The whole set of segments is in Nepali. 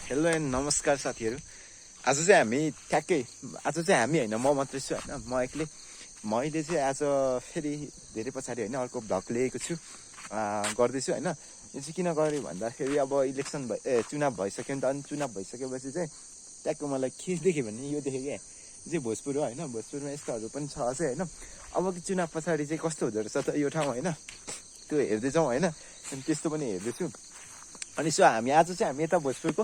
हेलो एन्ड नमस्कार साथीहरू। आज चाहिँ हामी ठ्याक्कै आज चाहिँ हामी होइन, म मात्रै छु होइन, म एक्लै। मैले चाहिँ आज फेरि धेरै पछाडि होइन अर्को भ्लग लिएको छु, गर्दैछु होइन। यो चाहिँ किन गरेँ भन्दाखेरि अब इलेक्सन चुनाव भइसक्यो नि त। अनि चुनाव भइसकेपछि चाहिँ ट्याक्क मलाई के देखेँ भने यो देखेँ क्या, यो चाहिँ भोजपुर हो होइन। भोजपुरमा यस्तोहरू पनि छ चाहिँ होइन। अब कि चुनाव पछाडि चाहिँ कस्तो हुँदो रहेछ त यो ठाउँ होइन, त्यो हेर्दै जाउँ होइन। अनि त्यस्तो पनि हेर्दैछु। अनि सो हामी आज चाहिँ हामी यता भोजपुरको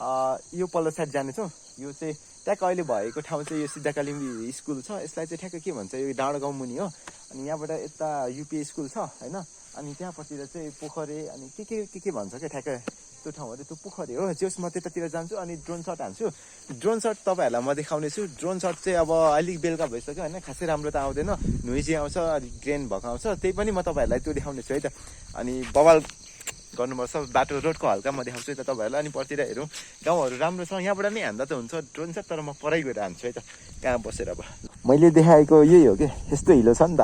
यो पल्लो साइड जानेछौँ। यो चाहिँ ट्याक्क अहिले भएको ठाउँ चाहिँ यो सिद्धाकालिम स्कुल छ। यसलाई चाहिँ ठ्याक्क के भन्छ, यो डाँडो गाउँ मुनि हो। अनि यहाँबाट यता युपी स्कुल छ होइन। अनि त्यहाँपट्टि चाहिँ पोखरे अनि के भन्छ क्या ठ्याक्क त्यो ठाउँहरू, त्यो पोखरे हो। जस म त्यतातिर जान्छु अनि ड्रोन सट हान्छु। ड्रोन सट तपाईँहरूलाई म देखाउने छु। ड्रोन सट चाहिँ अब अलिक बेलुका भइसक्यो होइन, खासै राम्रो त आउँदैन, नोइजी आउँछ, अलिक ग्रेन भएको आउँछ। त्यही पनि म तपाईँहरूलाई त्यो देखाउने छु है त। अनि बवाल गर्नुपर्छ, बाटो रोडको हल्का म देखाउँछु त तपाईँहरूलाई। अनि पर्तिर हेरौँ, गाउँहरू राम्रो छ, यहाँबाट नै हान्दा त हुन्छ ड्रोन सट। तर म परै गएर हान्छु है त, कहाँ बसेर। अब मैले देखाएको यही हो कि, यस्तो हिलो छ नि त।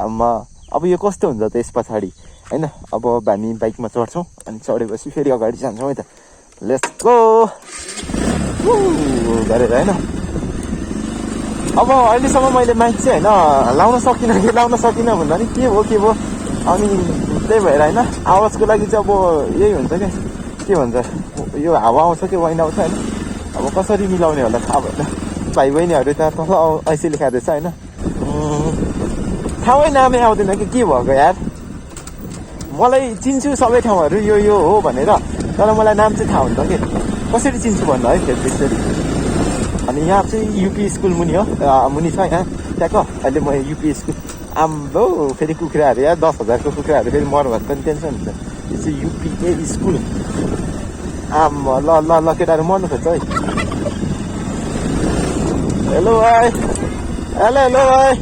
अब यो कस्तो हुन्छ त यस पछाडि होइन। अब हामी बाइकमा चढ्छौँ अनि चढेपछि फेरि अगाडि जान्छौँ है त। लेट्स गो गरेर होइन। अब अहिलेसम्म मैले माइक चाहिँ होइन लाउन सकिनँ भन्दा नि के भयो। अनि त्यही भएर होइन आवाजको लागि चाहिँ अब यही हुन्छ क्या, के भन्छ यो हावा आउँछ कि वाइन आउँछ होइन। अब कसरी मिलाउने होला थाहा भएन। भाइ बहिनीहरू त तल ऐसेले खाँदैछ होइन। ठाउँै नामै आउँदैन कि के भएको यार। मलाई चिन्छु सबै ठाउँहरू यो हो भनेर, तर मलाई नाम चाहिँ थाहा हुन्छ कि कसरी चिन्छु भन्दा है फेरि त्यसरी। अनि यहाँ चाहिँ युपी स्कुल मुनि हो, मुनि छ यहाँ ट्याक्क। अहिले म युपी स्कुल आम्बो फेरि कुखुराहरू या 10,000को कुखुराहरू फेरि मर्यो भने पनि टेन्सन हुन्छ। यो चाहिँ युपी स्कुल। आम्बो ल केटाहरू मर्नु खोज्छ है। हेलो भाइ, हेलो भाइ।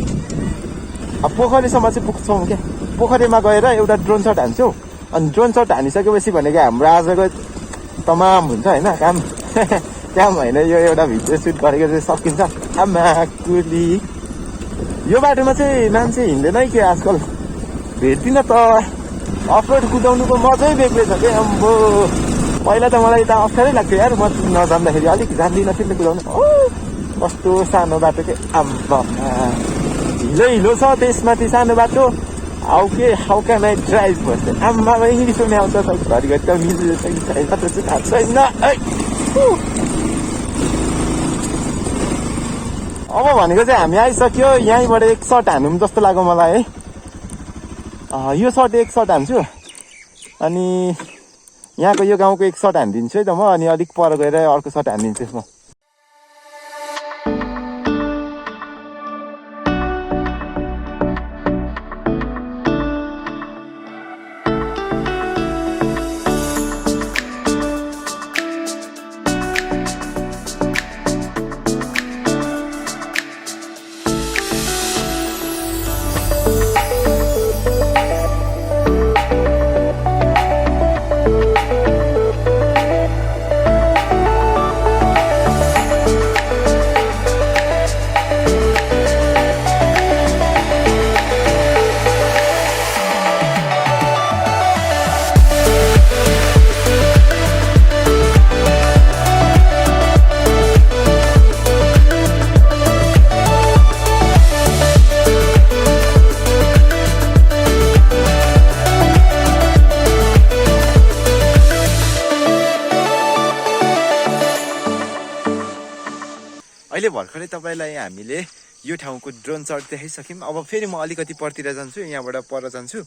अब पोखरीसम्म चाहिँ पुग्छौँ क्या। पोखरीमा गएर एउटा ड्रोन सट हान्छौँ। अनि ड्रोन सट हानिसकेपछि भनेको हाम्रो आजको तमाम हुन्छ होइन काम। काम होइन, यो एउटा भिडियो सुट गरेको चाहिँ सकिन्छ। आमा कुली यो बाटोमा चाहिँ मान्छे हिँड्दैन है कि आजकल, भेट्दिनँ त। अफरोड कुदाउनुको मजै बेग्लै छ क्या। अम्बो पहिला त मलाई त अप्ठ्यारै लाग्थ्यो यार, म नजान्दाखेरि अलिक जान्दिनँ थिएँ कुदाउनु। कस्तो सानो बाटो के, आम्बा हिलो छ त्यसमाथि सानो बाटो। हाउ क्यान आई ड्राइभ भन्छ। आम्मा इङ्ग्लिस पनि आउँछ घरि त मिल्छ कि छैन त चाहिँ थाहा छैन। अब भनेको चाहिँ हामी आइसक्यो। यहीँबाट एक सट हानौँ जस्तो लाग्यो मलाई है। यो सट एक सट हान्छु अनि यहाँको यो गाउँको एक सट हानिदिन्छु है त म। अनि अलिक पर गएर अर्को सट हानिदिन्छु म। अहिले भर्खरै तपाईँलाई हामीले यो ठाउँको ड्रोन सट देखाइसक्यौँ। अब फेरि म अलिकति परतिर जान्छु, यहाँबाट पर जान्छु।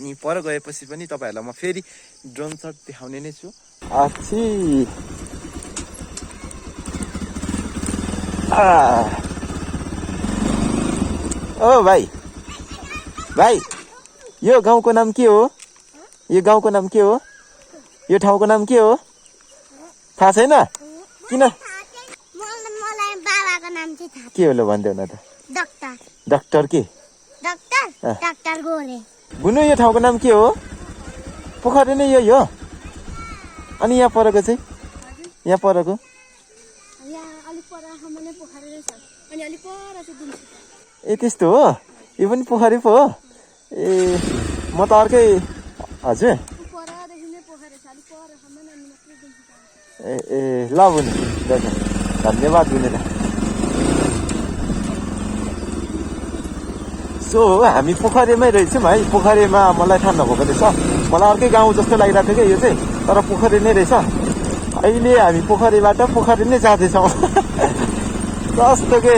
अनि पर गएपछि पनि तपाईँहरूलाई म फेरि ड्रोन सट देखाउने नै छु। ओ भाइ यो गाउँको नाम के हो? यो गाउँको नाम के हो? यो ठाउँको नाम के हो? थाहा छैन? किन? के हो ल भन्देऊ न त। डाक्टर के? डाक्टर गोले। बुनु यो ठाउँको नाम के हो? पोखरे नै यही हो। अनि यहाँ परको चाहिँ? यहाँ परको? ए त्यस्तो हो? यो पनि पोखरे पो हो? ए म त अर्कै। हजुर ए ल बुनु धन्यवाद बुनुलाई। सो हामी पोखरेमै रहेछौँ है। पोखरेमा मलाई थाहा नभएको रहेछ, मलाई अर्कै गाउँ जस्तो लागिरहेको थियो क्या यो चाहिँ, तर पोखरे नै रहेछ। अहिले हामी पोखरेबाट पोखरे नै जाँदैछौँ। कस्तो के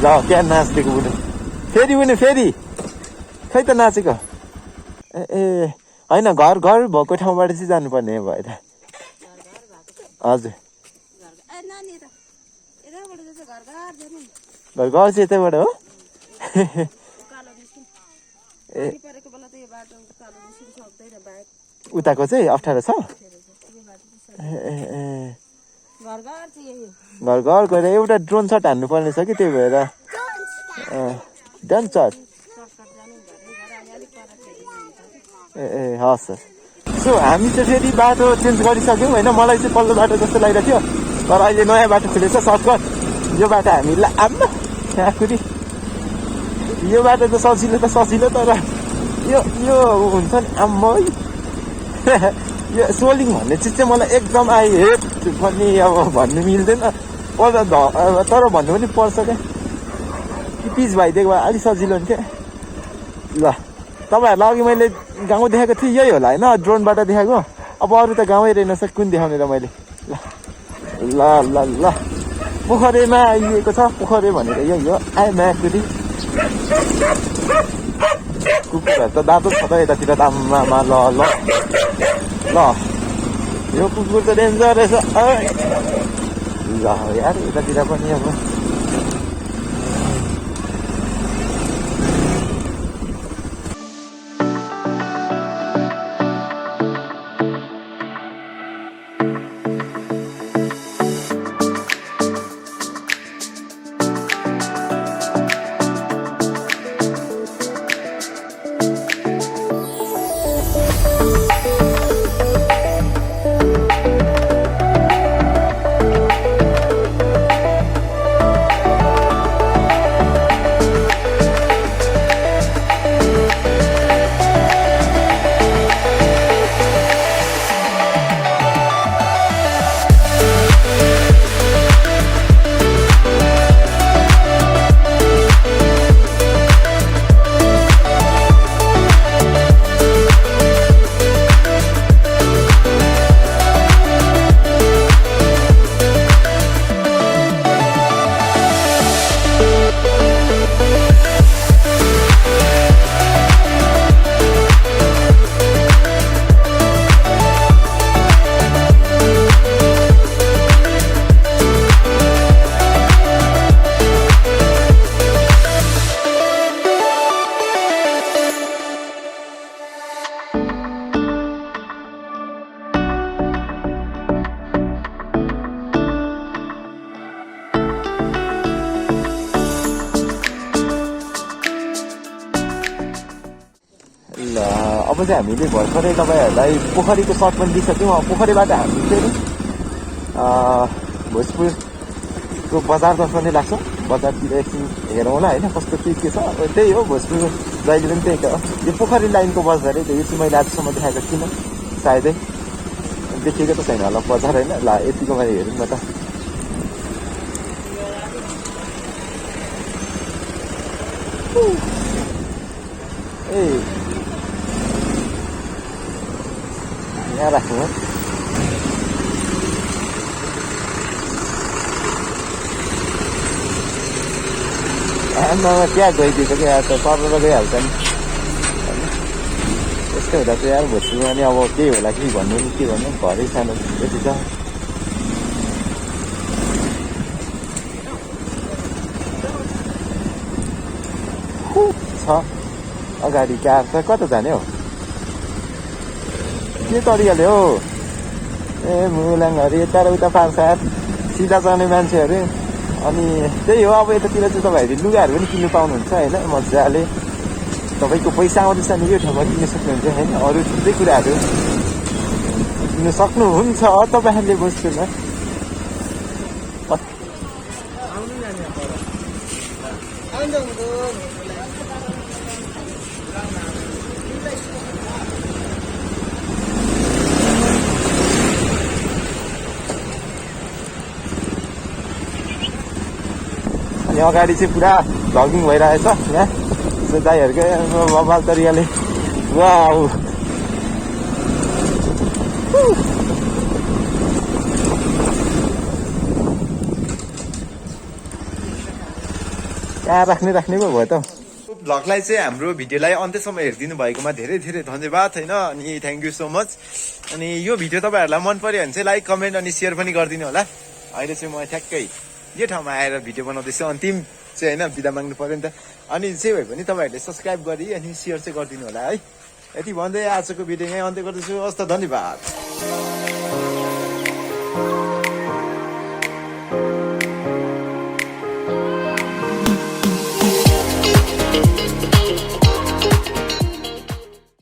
ल क्या नाच्दिएको बुनु, फेरि बुनु फेरि खै त नाचेको। ए होइन घर घर भएको ठाउँबाट चाहिँ जानुपर्ने भएर। हजुर घर घर चाहिँ यतैबाट हो। ए उताको चाहिँ अप्ठ्यारो छ। घर घर गएर एउटा ड्रोन सट हान्नु पर्ने छ कि, त्यही भएर डन सट। ए हस् सर। सो हामी चाहिँ फेरि बाटो चेन्ज गरिसक्यौँ होइन। मलाई चाहिँ पल्लो बाटो जस्तो लागिरहेको थियो, तर अहिले नयाँ बाटो खुलेछ सर्टकट। यो बाटो हामी आम्मा आखुरी यो बाटो त सजिलो त सजिलो, तर यो हुन्छ नि आम्मै। यो सोलिङ भन्ने चिज चाहिँ मलाई एकदम आई हेट पनि अब भन्नु मिल्दैन, तर भन्नु पनि पर्छ क्या। कि पिच भइदिएको भए अलिक सजिलो हुन्थ्यो। ल तपाईँहरूलाई अघि मैले गाउँ देखाएको थिएँ, यही होला होइन, ड्रोनबाट देखाएको। अब अरू त गाउँै रहेनछ, कुन देखाउने र मैले। ल ल ल पोखरेमा आइएको छ। पोखरे भनेर यही हो। आएमाकुरी कुकुरहरू त दाँतो छ त यतातिर त आम्मामा। ल ल ल यो कुकुर त डेन्जर रहेछ। ल यार यतातिर पनि अब अब चाहिँ हामीले भर्खरै तपाईँहरूलाई पोखरीको सर्ट पनि दिइसक्यौँ। पोखरीबाट हामी फेरि भोजपुरको बजारतर्फ नै लाग्छौँ। बजारतिर एकछिन हेरौँ होला होइन, कस्तो के छ। त्यही हो भोजपुर जहिले पनि त्यही हो। यो पोखरी लाइनको बजार है, यो चाहिँ मैले आजसम्म देखाएको थिइनँ, सायदै देखिएको त छैन होला बजार होइन। ल यतिको मैले हेरौँ न त। ए यहाँ राख्नु हो। आमामा त्यहाँ गइदिएको क्या त सरेर गइहाल्छ नि। यस्तै हुँदा चाहिँ यार भोजपुरमा नि अब केही होला कि भन्नु नि के भन्नु, घरै सानो यति छ। अगाडि कार छ, कता जाने हो, के तरिकाले हो। ए मुलाङहरू यता र उता पार्छ सिधा जाने मान्छेहरू। अनि त्यही हो, अब यतातिर चाहिँ तपाईँहरूले लुगाहरू पनि किन्नु पाउनुहुन्छ होइन, मजाले तपाईँको पैसा आउँदैछ नि यो ठाउँमा किन्न सक्नुहुन्छ होइन। अरू थुप्रै कुराहरू किन्न सक्नुहुन्छ तपाईँहरूले भोजपुरमा। यहाँ अगाडि चाहिँ पुरा भ्लगिङ भइरहेछ यहाँ दाइहरूकै बबाल तरिकाले वाउ कहाँ राख्ने पो भयो त भ्लगलाई चाहिँ हाम्रो भिडियोलाई अन्त्यसम्म हेरिदिनु भएकोमा धेरै धेरै धन्यवाद होइन अनि थ्याङ्क यू सो मच अनि यो भिडियो तपाईँहरूलाई मन पर्यो भने चाहिँ लाइक कमेन्ट अनि सेयर पनि गरिदिनु होला अहिले चाहिँ म ठ्याक्कै यो ठाउँमा आएर भिडियो बनाउँदैछु अन्तिम चाहिँ होइन बिदा माग्नु पर्यो नि त अनि जे भए पनि तपाईँहरूले सब्सक्राइब गरी अनि सेयर चाहिँ गरिदिनु होला है यति भन्दै आजको भिडियो यहीँ अन्त्य गर्दैछु हस् त धन्यवाद